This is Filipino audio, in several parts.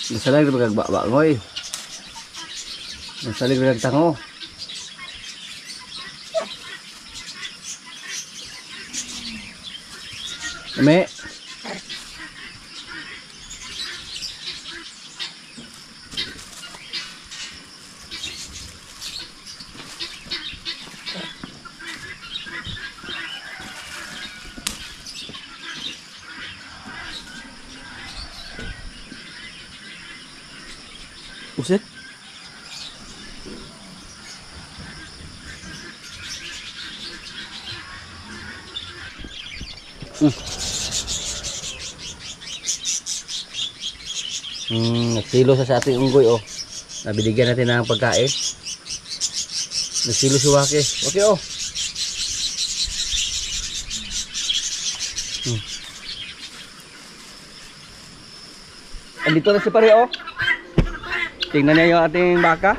Nasalag na magagbabangoy. Nasalig na nagtango. Ame. Usit. Nagsilo sa ating unggoy oh. Nabinigyan natin ng pagkain. Nagsilo si Waki. Okay oh. Andito na si pare oh. Tingnan niya yung ating baka.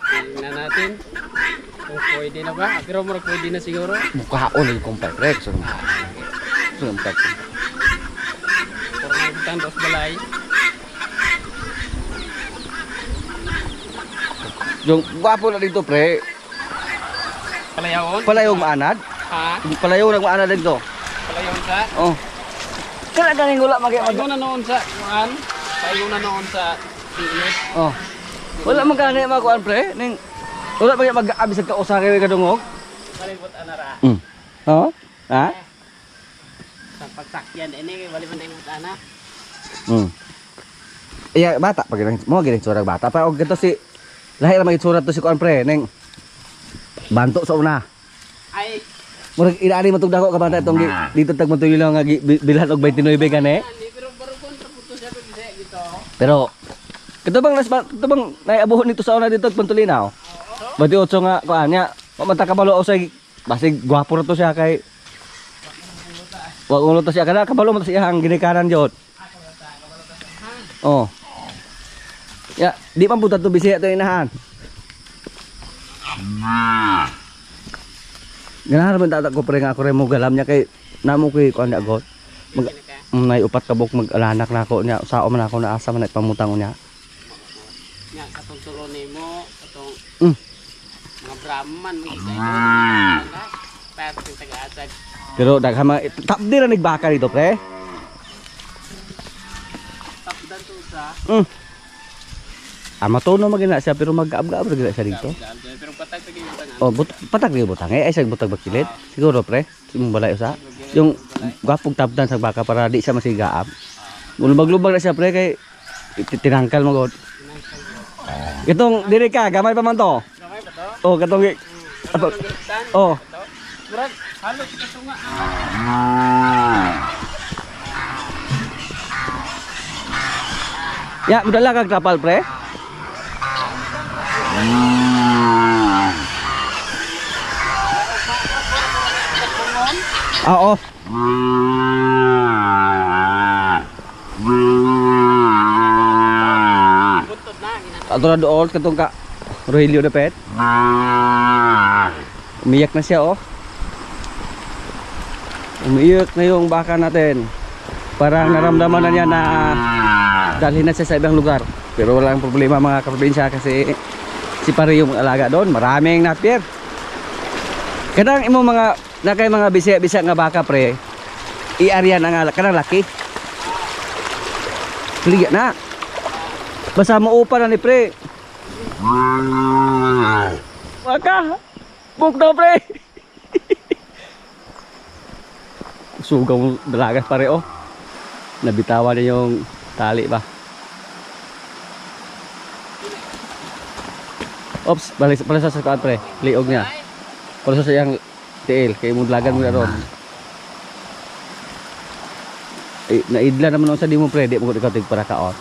Tingnan natin kung pwede na ba. Pero murag pwede na siguro. Mukhaon yung compact rex. Compact. Puro nagtan dos balay. Yung gwapo na dito pre. Palayawon? Palayong maanad? Ha? Palayong nagmaanad dito. Palayawon sa? Oh. Kaya galing gula Payo na noon sa kuan. Payo na noon sa tiis. Oh. Wala magkano yung makuan pre. Ning wala pa mag-abis ka usa kay kadungog. Kalibot anara. Oh? Ha? Sa pagsakyan ini wali man dayong ana. Iya bata pag mo gini surag bata pa og gito si lahi ra magisurat to si kuan pre ning banto sa una. Ay murag inaani man tug dako ka banta itong dito tag matuyo lang nga bilhan og 29 gani. pero kontra puto siya dito. Pero ito bang naiabuhon nito sa una dito Pantulinaw? Bati otso nga kuan nya mata kabalo usay basig gwapo ra to siya kay wag ulo to siya kana kabalo mo to siya ang ginikanan jud. Oh. Ya, di man buta to bisaya to inahan. Ganahan man tatak ko pre nga ako re mo galam nya kay namo koy kuan da got. Mag nay upat ka buk mag-alanak na ako nya sao man ako naasa man pamutang nya. Nya katong tulo nimo katong mga Brahman mga isa. Pero sing taga-asag. Pero daghan man tapdi ra nagbaka dito pre. Tapdan to sa. Matuno magina siya pero mag-gaab-gaab ra gina siya dito. Pero patag tagi butangan. Oh, patag ri butang ay isang butag bakilid. Siguro pre, imong balay usa. Yung gwapong tapdan sa baka para di siya masigaab. Lubag-lubag na siya pre kay tinangkal mo god. Itong diri ka gamay pa man to. Gamay ba to? Oh, katong oh. Murag halot ka tunga. Ya, mudala kag trapal pre. Oo. Buntod na ginana. Ato na doon katong ka Rogelio de Pet. Umiyak na siya oh. Umiyak na yung baka natin. Parang naramdaman na niya na dalhin na siya sa ibang lugar. Pero walang problema mga kaprobinsya kasi si pare yung alaga doon. Maraming napier. Kadang imo mga nakay mga bisya nga baka pre. Iarya na nga kanang laki. Liga na. Basta mo upa na ni pre. Waka. Buk daw pre. Sugaw mo dalagas pare oh. Nabitawan na yung tali ba. Ops, balik sa kuan pre. Liog niya. Pala sa yang tiil kay mo dalagan mo na ron. Naidla naman sa di mo pre, di mo ikaw tig para kaon.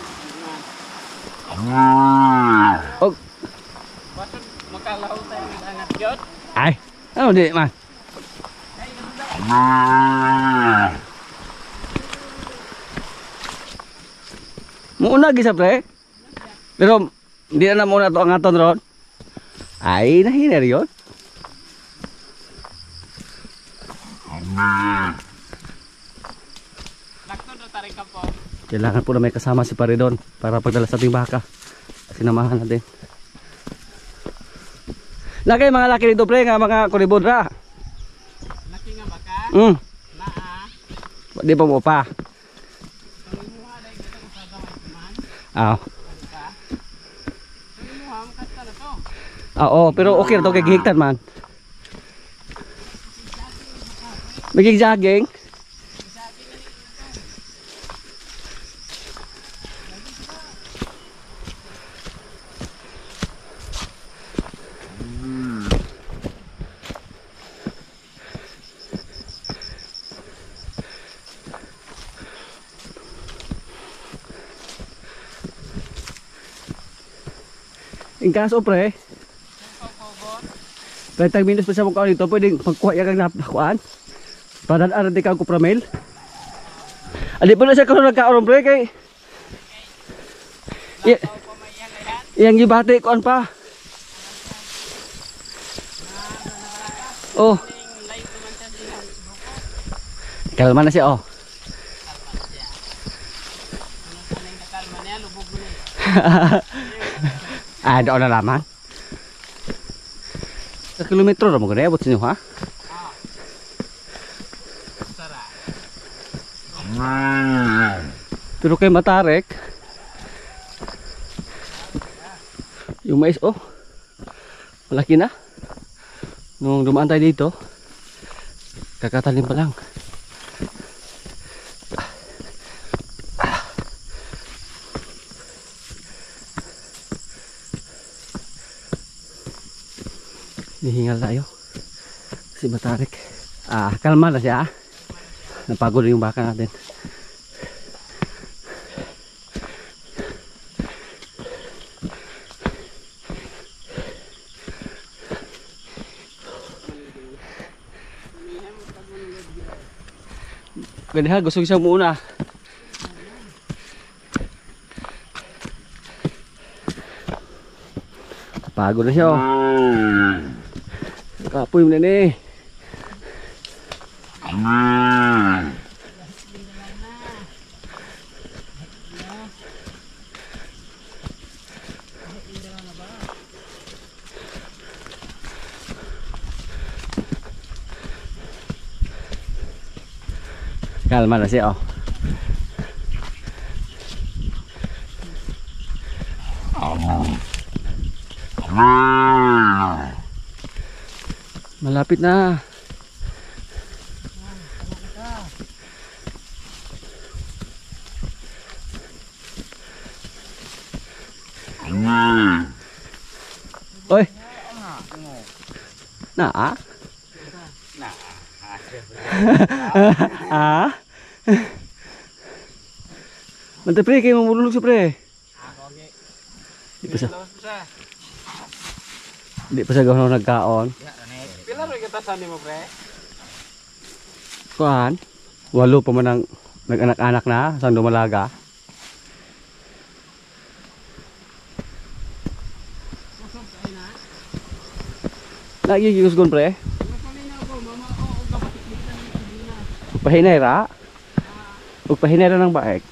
Og Basod makalaw tayo ng anak jud. ay, ano di man. Muuna gisa pre. Pero hindi na muna to ang aton ron. Ay, nahiner yun. Lakto do taring kapo. Kailangan po na may kasama si pare doon para pagdala sa ating baka. Sinamahan natin. Laki mga laki dito pre nga mga kuribodra. Laki nga baka. Di pa mo pa. Ah. Oo, pero okay na to kay gihigtan man. Magig jogging. In kaso pre, 30 minutes pa siya mong dito, pwedeng magkuha yung nakuhaan. Para na di ka kupramil. Adi pa na siya kung nagkaoron pre kay iyang gibati kuan pa. Oh. Kalma na siya oh. Ah, doon na naman. Sa kilometro na mo gani abot sa inyo ha? Pero kay Matarek yung mais oh malaki na nung dumaan tayo dito kakatalim pa lang. Hihingal tayo si Matarek. Kalma na siya. Napagod yung baka natin. Ganyan, gusto ko siya muna. Napagod na siya oh. Kapoy mo na ni. Kalma na siya oh. Malapit na. Oi. Nah. Ah. Mantap pre, kayak mau muluk pre. Di pa siya gawin nagkaon. Pila rin kita sani mo pre? Kuan, 8 pa man ang nag-anak-anak na sang dumalaga. Lagi giusgon pre. Pahinay ra. Ug pahinay ra ng baek.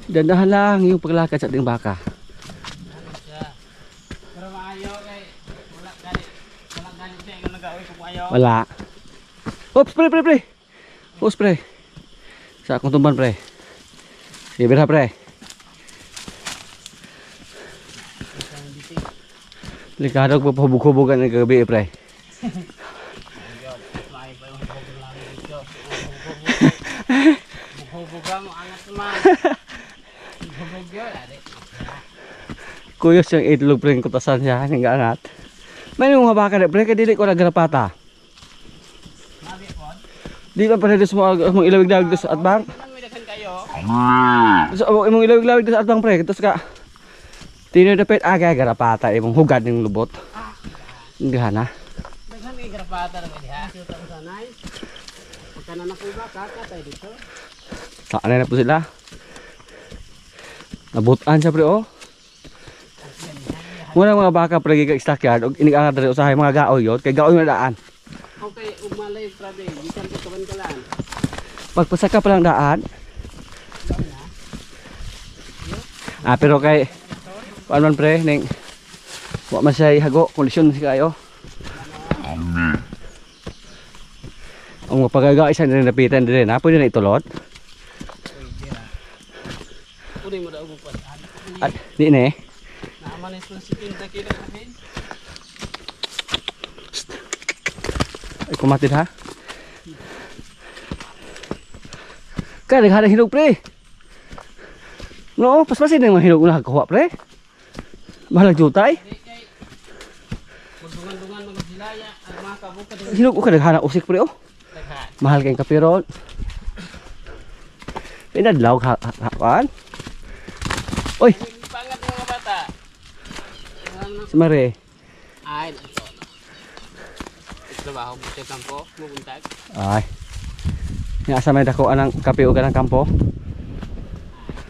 Dandahan lang yung paglakad sa ating baka. Pero maayo kay wala gani siya yung nag-aoy kung ayaw. Wala. Oops, pre. Oops, pre. Sa akong tumban, pre. Sige, bira, pre. Likado ko pahubog-hubogan ng gabi, pre. Hubog mo angat naman. Hubog yun, ade. Kuyos yung itlog, pre, kutasan siya, yung gaangat. May mga baka na, pre, kadili ko nagrapata. Di ba pala dos mo ilawig-lawig dos at bang? Imong ilawig-lawig dos at bang, pre, kitos ka. Tino dapat aga garapata imong hugad ng lubot. Hindi na. Daghan kay garapata ra diha. Suta mo sanay. Pagka na nakuha ka tay dito. Saan na po sila? Nabutan siya pre oh. Muna mga baka pre kay stockyard og inig-angat diri usahay mga gaoy yot kay gaoy na daan. Okay, ug malay Prade, gikan ko kaban kalan. Pagpasaka pa lang daan. Pero kay kuan man pre ning wa man siya hago, kondisyon si kayo. Ang mapagaga isa na napitan dire na pwede na itulot. Pwede mo daw mo pa. At di ne. Naaman is ng sipin na kila namin. Ay kumatid ha. Kaya naghanap hinog pre. No, paspasin na yung hinog na nakakuha pre. Mahalang jutay. Magdungan-dungan magsilaya at mga kabukad. Hinog ko ka naghanap usik pre oh. Mahal kayong kapiron. Pinadlaw kawan. Oy, Pangat ng mga bata. si Mare. Ay, ito. Trabaho mo sa kampo, mubuntag. Ay. Nga sa may dako anang kape o ganang kampo.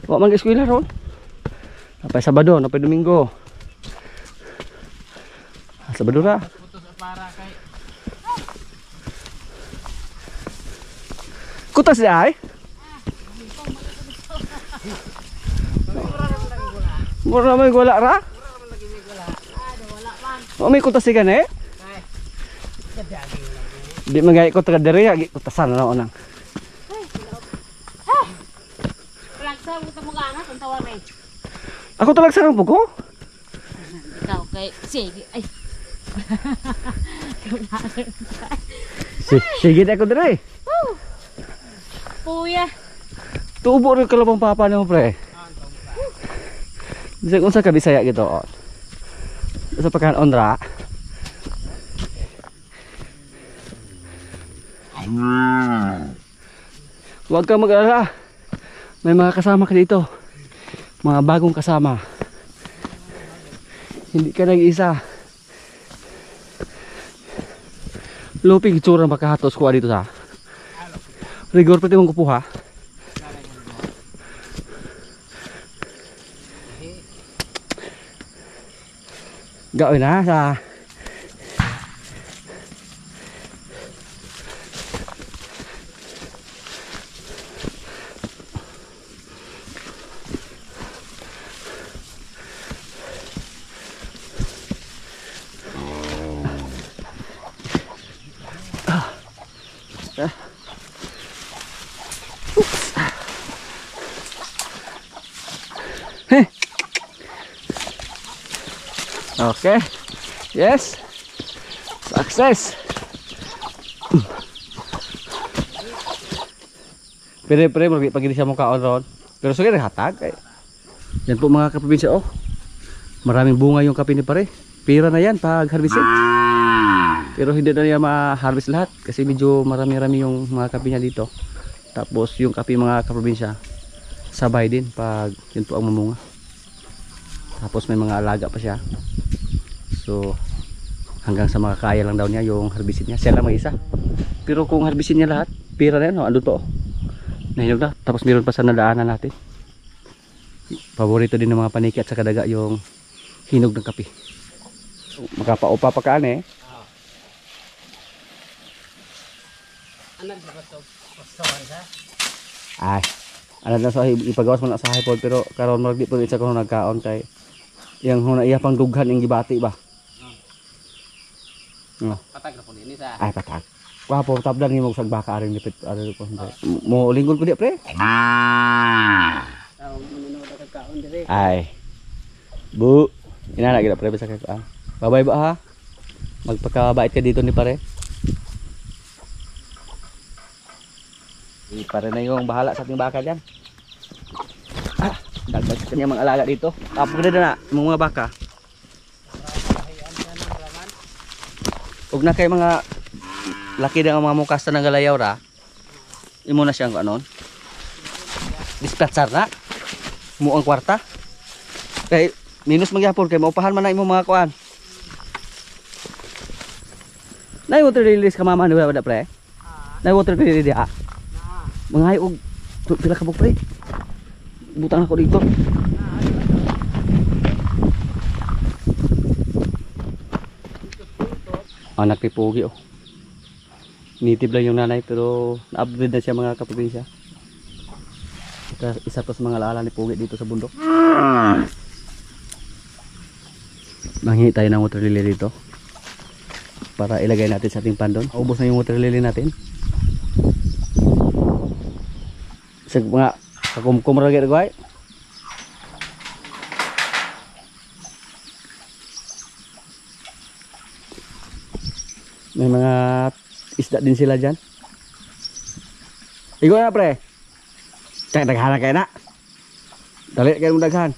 Wa man eskwela ron. Napay Sabado, napay Domingo. Sabado ra. Putos para kay Kutas di ay. Mura may wala ra. O may kutas sigan eh. Di magay ko taga dere agi kutasan na onang. Sa mo gana kung tawag eh. Ako talag sarang pugo. Ikaw kay sige ay. Sige ako dere. Puya. Tubo rin kalabang papa nimo pre. Bisag unsa ka Bisaya gito. Sa pagkan onra. Huwag ka mag-alala. May mga kasama ka dito. Mga bagong kasama. Hindi ka nag-isa. Lupig itsura makahatos ko dito sa. Rigor pati mong kupuha. Gawin na sa okay. Yes. Success. Pero pag hindi siya mukhaon ron. Pero sige naghatag eh. Yan po mga kaprobinsya oh. Maraming bunga yung kape ni pare. Pira na yan pag harvested. Pero hindi na niya ma-harvest lahat kasi medyo marami-rami yung mga kape niya dito. Tapos yung kape mga kaprobinsya sabay din pag yun po ang mamunga. Tapos may mga alaga pa siya. So hanggang sa makakaya lang daw niya yung harvested niya. Siya lang may isa. Pero kung harvested niya lahat, pira na yan. Ando to. Nahinog na. Tapos meron pa sa nadaanan natin. Paborito din ng mga paniki at saka daga yung hinog ng kape. So, makapaupa pa kaan eh. Ano sa pasawan sa? Ay. Ano na sa ipagawas mo na sa hipod pero karon mo di po isa ko nagkaon kay yang huna iya pang dughan yung gibati ba. Patag na po din isa. Ay patag. Wapo tabdan ni mo sa baka aring lipit ari ko. Mo linggol ko di pre. Tawag mo na nagkakaon dire. Ay. Bu, inana gid pre sa kay kuan. Bye-bye ba ha? Magpakabait ka dito ni pare. Pare na yung bahala sa ating baka dyan. Dagdag sa kanya mga alaga dito. Tapos na mga baka. Huwag na kayo mga laki na ang mga mukasta ng galayaw ra. Imo na siyang anon. Dispatchar na. Muang kwarta. Kay minus magyapon kay maupahan man na imo mga kuan. Nay water release ka mama diba ba pre? Nay water release dia. Mga og pila ka pre. Butang ako dito. Anak pipugi oh. Native lang yung nanay pero na-upgrade na siya mga kaprobinsya. Isa to sa mga alaala ni Pugi dito sa bundok. Manghingi tayo ng water lily dito para ilagay natin sa ating pandon. Ubos na yung water lily natin. Sa mga kakumkum ra gyud guys. May mga isda din sila dyan. Igo na pre. Kaya daghan kayo na. Dali kayo mong daghan.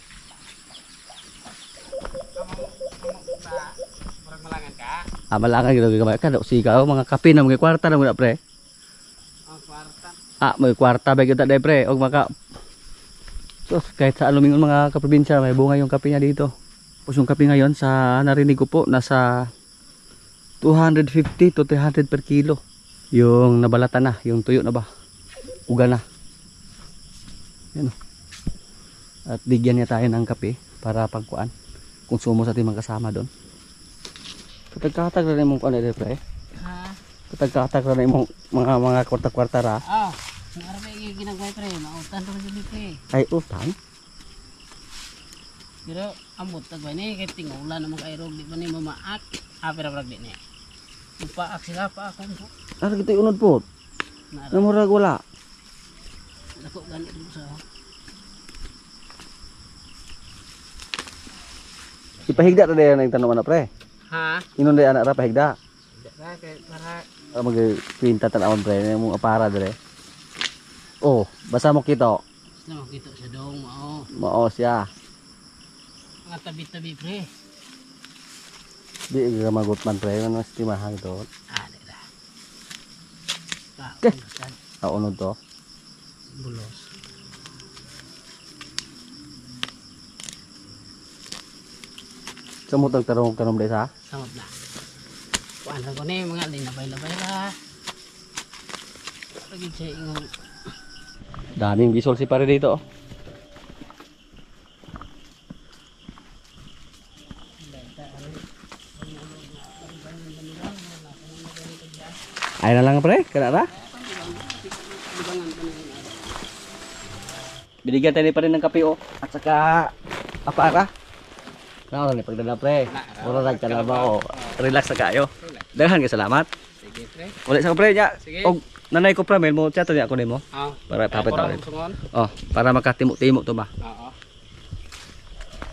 Murag malangan ka. Malangan gitu gamay ka. Sika mga kape na mga kwarta na muna pre. Ang kwarta. May kwarta ba kita day pre. Og maka so, kahit sa alumingon mga kaprobinsya may bunga yung kape niya dito. Tapos yung kape ngayon sa narinig ko po nasa 250 to 300 per kilo. Yung nabalatan na, yung tuyo na ba? Uga na. Yan o. At bigyan niya tayo ng kape para pagkuan. Konsumo sa ating mga kasama doon. Katag-katag na rin mong kuan na pre. Ha? Katag-katag na rin mong mga kwarta-kwarta ra. Ah, ang araw yung ginagway pre, mautan ko sa pre. Ay utang. Pero ambot tagway ni kay tingulan naman kay rog di ba ni mamaak. Pero rag di ni. Ipaak sila pa ako po. Ano kita unod po? Namurag wala. Dako ganit mo sa. Ipahigda na dayon ang tanong na pre. Ha? Inon day anak ra pahigda. Daka kay para Mag-kwinta tanawon pre mo apara dire. Oh, basa mo kito. gusto mo kita sa dong mao. Mao siya. Mga tabi-tabi pre. Di ka magot man pre ano estimahan to. Ah, dira. Keh. Ah, Unod to. bulos. Samutang tarong kanom day sa. Samot na. Kuan lang ko ni mga linabay-labay ra. Lagi siya ingong Daming bisol si pare dito. Ay na lang pre, kana ra? Binigyan tayo ni pa rin ng kape oh. At saka apara. Ano ni pagdala pre? Mura rag kana ba oh. Relax na kayo. Daghan ka salamat. sige pre. Ulit sa ko pre nya. Sige. Og nanay ko pre, mo chat niya ako nimo. Ah. Para papit Ako tayo. lang sungon. Oh, para makatimo-timo to ba. Oo.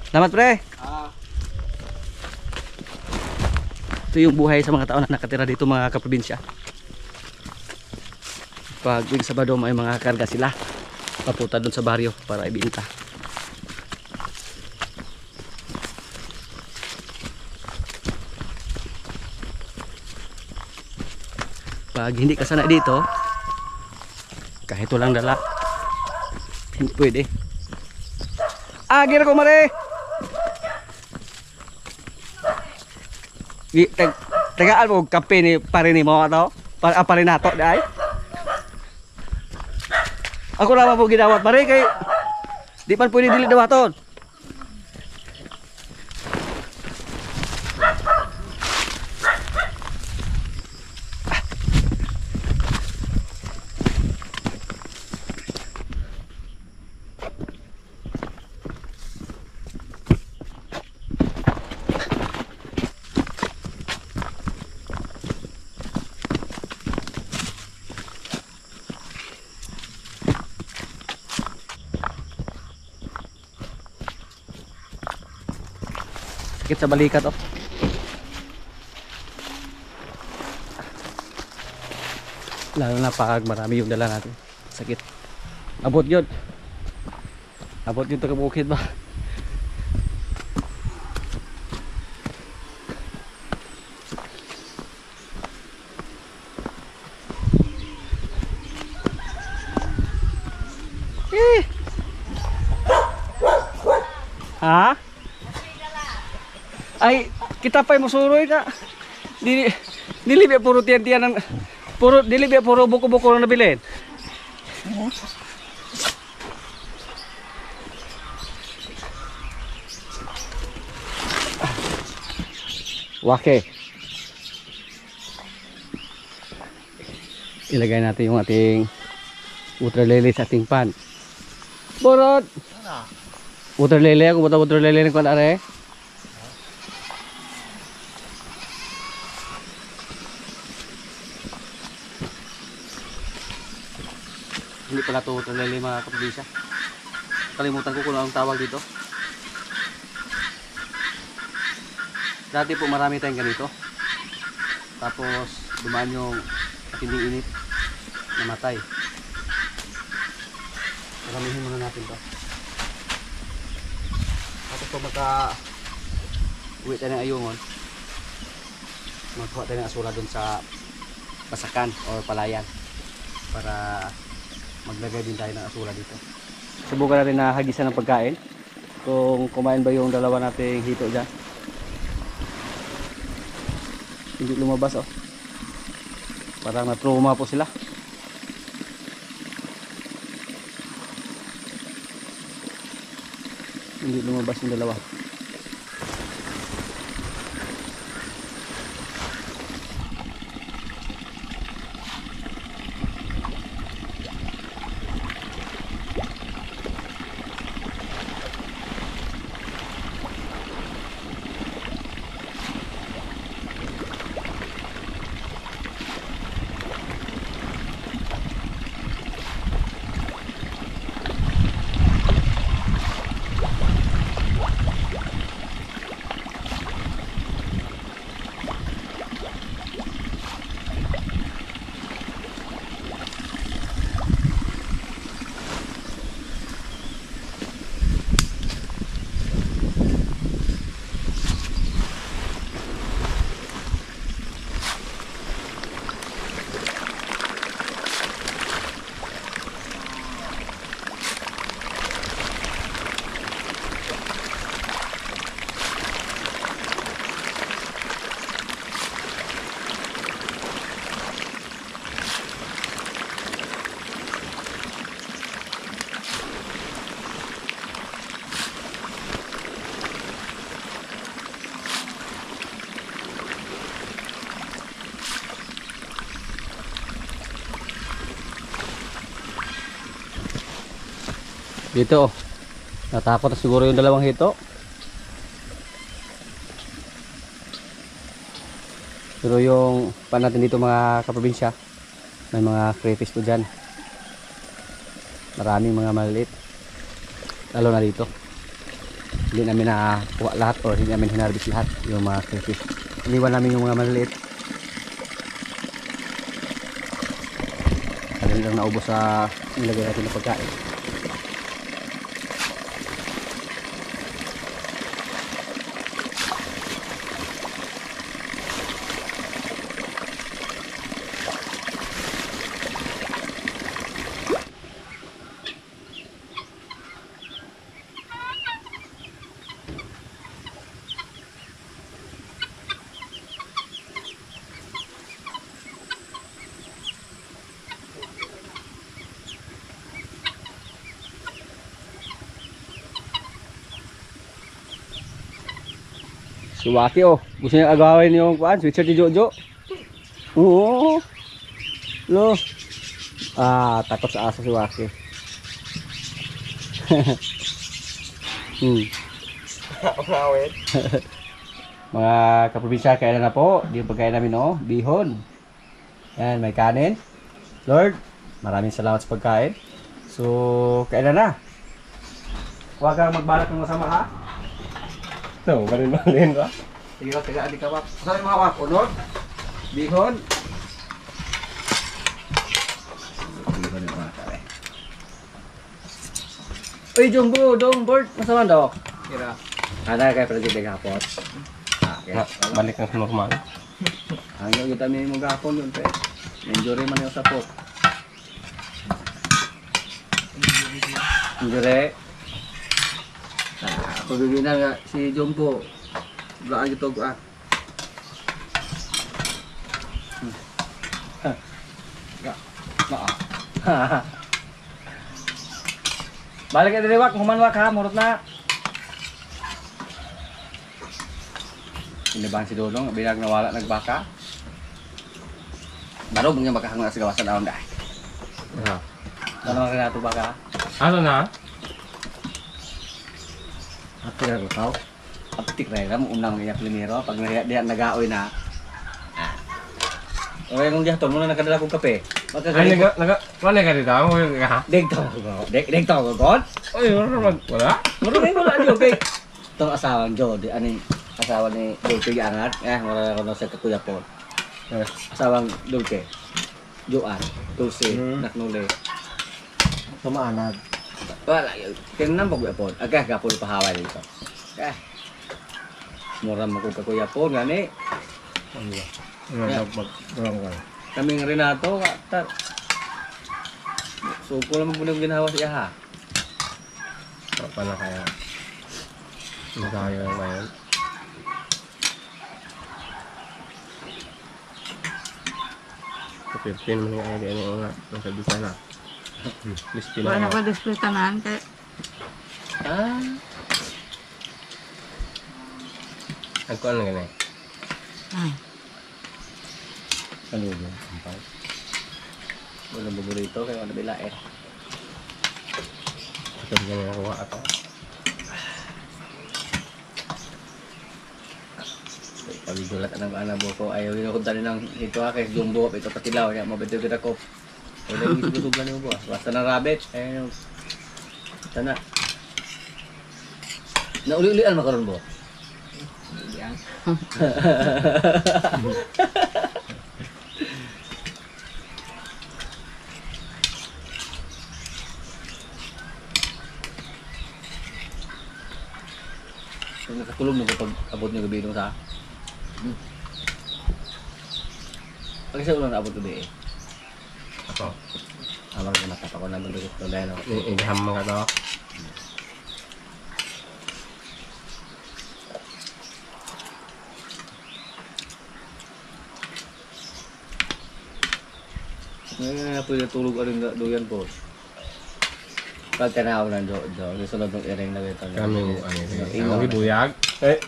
Salamat pre. Ah. Ito yung buhay sa mga tao na nakatira dito mga kaprobinsya. Pag sa Sabado may mga karga sila papunta doon sa baryo para ibenta. Pag hindi ka sanay dito, kahit walang dala, hindi pwede. Gira ko mare! Tagaan mo kape ni pare ni mo ato? Pare nato dai. Ako lang po ginawat pare kay di man pwede dili dawaton. Sakit sa balikat oh. Lalo na pag marami yung dala natin. Sakit. Abot yun. Abot yun to kabukid ba? Ha? Ay, kita pa'y musuroy ka. Dili ba puro tiyan-tiyan ng puro dili ba puro buko-buko na nabilin? Wake. ilagay natin yung ating water lily sa ating pan. Borot! Water lily, ako buta water lily ng kwan are. Hindi pala ito water lily mga kaprobinsya. Kalimutan ko kung ano ang tawag dito. Dati po marami tayong ganito. Tapos dumaan yung matinding init, namatay. Karamihin muna natin to. Tapos kung uwi tayo ng ayungon, magkuha tayo ng asura dun sa basakan o palayan para maglagay din tayo ng asura dito. Subukan natin na hagisan ng pagkain kung kumain ba yung dalawa nating hito dyan. Hindi lumabas oh. Parang na-trauma po sila. Hindi lumabas yung dalawa. Dito oh. Natakot na siguro yung dalawang hito. Pero yung pan natin dito mga kaprobinsya, may mga crayfish po dyan. Maraming mga maliliit. Lalo na dito. Hindi namin nakuha lahat o hindi namin hinarbis lahat yung mga crayfish. Iniwan namin yung mga maliliit. Talagang lang naubos sa nilagay natin ng pagkain. Si Waki oh, gusto niya agawin yung kuan, switcher ni Jojo. Oo. Lo. Takot sa aso si Waki. Umawit. Mga kaprobinsya, kailan na po? Di yung pagkain namin oh, bihon. Yan, may kanin. Lord, maraming salamat sa pagkain. So, kailan na? Huwag kang magbalak ng masama ha. So, balin ba? Sige ko, tiga, adik ka wak. Saan yung mga wak? Unod? Bihon? Bihon yung mga kare. Uy, Jumbo, dong, bird. Masama daw? Kira. Ada kayo pala dito gapot. Balik na sa normal. Ang yung kita may mga gapon yun, pe. Injury man yung sapot. Injury. Pagbibinan nga si Jumbo. Gaan ito ko Balik ka diri wak, humanwak ha, murot na. Inabahan si Dodong, bilang nawala nagbaka. Baru punya makahang sa gawasan aon dah. Ah. Ano ka nato baka? Ano na? Apik ra ko tao. Apik ra mo unang niya primero pag dia nagaoy na. Oy nung diha to mo na nakadala kog kape. Ay, wala ka dito? Deg to ko. Deg to ko god. Ay, wala? Wala jud kay tong asawang Jody ani asawa ni Dulce angat wala ko na sa kuya po. Asawang Dulce. Joan, Dulce, naknuli. Sumaanad. Wala yun. Tinan po kuya po. Agah gapon pahaway dito. Mura mo ko ka kuya po gani. Kami ng Renato tar. So ko lang mo ginawa siya ha. Apa na kaya? Hindi tayo ngayon. Kapirpin mo yung idea niya nga. Nasa bisa na. Please pin Wala na ako. ko display tanan kay Ang kuhan na ganyan. ay Ano yun? Ampay. Wala mo dito kaya wala bila eh. Ito ganyan ako ato. Pagigulat ang anak ko ayaw yun ako dali ng ito kay Jumbo ito patilaw niya mabito kita ko. Wala yung isugutuglan niyo po basta na rabbit eh sana. Nauli-ulian makaroon mo. Nakatulog na pag abot niyo gabi nung sa. Pag isa ulang abot gabi eh. Ako. Amang na matapa ko na magdugit ko dahil ako. Iham mga to. Ngayon na pwede tulog alin doyan po. Pagka na ako ng do, isunod ng iring na ito. Kami ang ibuyag. Eh.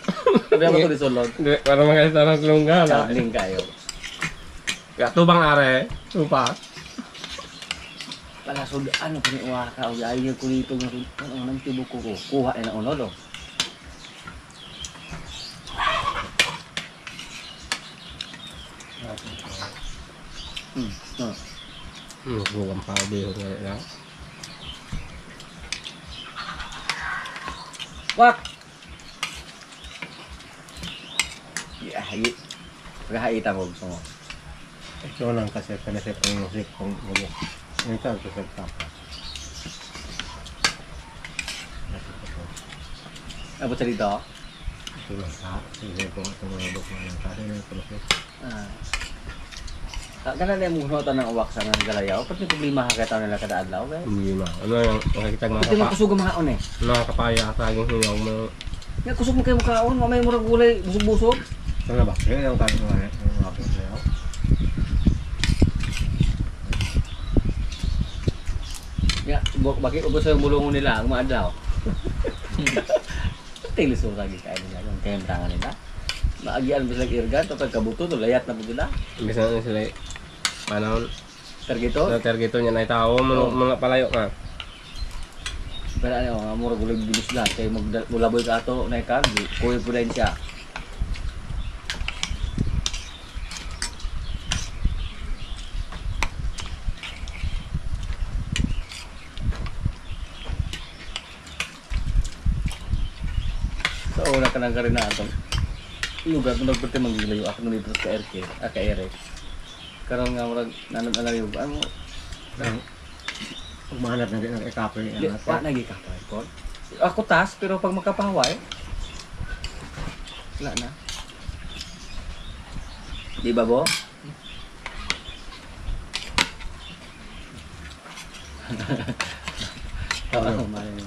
Sabi ako ito isunod. Para makita ng lungga na. Kaling kayo. Gatubang are. Tupa. Pala so ano pa ni uwaka o ayaw niya ko dito ng nang tibok ko. Kuha na uno do. Bukan pa biho nga. Wak. Ya, hayi. Paghaita ko gusto mo. Ito lang kasi panasip ang musik kung gulo. Ito ang kusap ka. Abot sa dito. Ito lang ka. Sige po ito mga buk na lang. Kasi yung proses. Ganun na yung muhunotan ng uwak sa ng galayaw. Pati problema kakita nila kada adlaw. Hindi ma. Ano yung makikita mga Pati mo kusog ang mga on eh. mga kapaya sa aging hingaw mo. Nga kusog mo kayo makaon. Mamay murag gulay. Busog-busog. Ito na ba? Kaya yung kami mga mga pinayaw. Nga, bakit ubos sa bulungon nila ang mga adlaw. Tilis mo lagi kain nila. Yung kaya tangan nila. Maagian mo silang irgan. Tapos kabuto. Layat na po sila. Imbis na sila panahon. Targeto. Sa tergito niya na tao mga palayo ka. Pero ano, nga mura gulay bilis lang. Kaya maglaboy ka ato na ikan. Kuya po rin siya. So, una ka nang karin na atong lugar kung nagperte maglayo ako nung dito sa RK, ka-ere. Karon nga murag nanod na lang yung ano. Pag mahanap na din ang ikapoy Di, niya. pa nagikapay ko. Ako tas pero pag makapahaway wala na. Di ba bo? Oo, mali.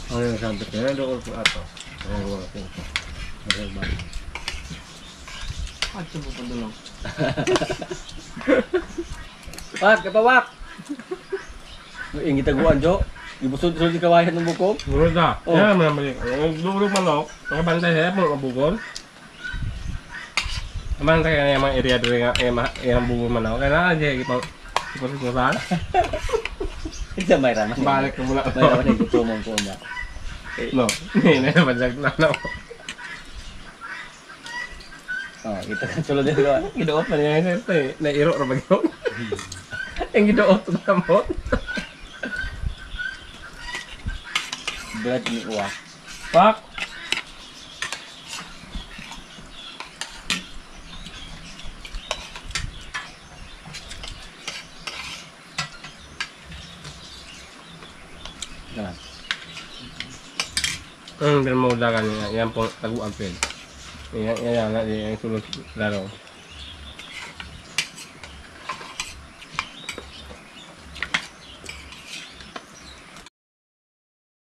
Ano yung sabi ko? Ano doon po ato? Ano yung mga pinto? Ano yung mga? At sa pupundulong. Wak, kapawak! Yung gitaguan, Jo. Ibusod-usod si kawayan ng bukog. Murad na. Oh. Yan naman mali. Ang dulog manok. Ang bantay siya mo mabugol. Naman sa kanya yung mga area doon yung bungo man ako. Kaya na, di ipang ipasit mo saan. Ito may rana. Balik ko mula. May rana yung tumong ko ba. No, hindi na naman siya na. Oh, ito kan sulod din ko. Gidoot man niya yung serte. Nairo ra ba yun? Yung gidoot na mo. Berat ni uwa. Pak! Naman. Pero mo ulagan niya. Yan po tagu-ampel. Yan yung sulod laro.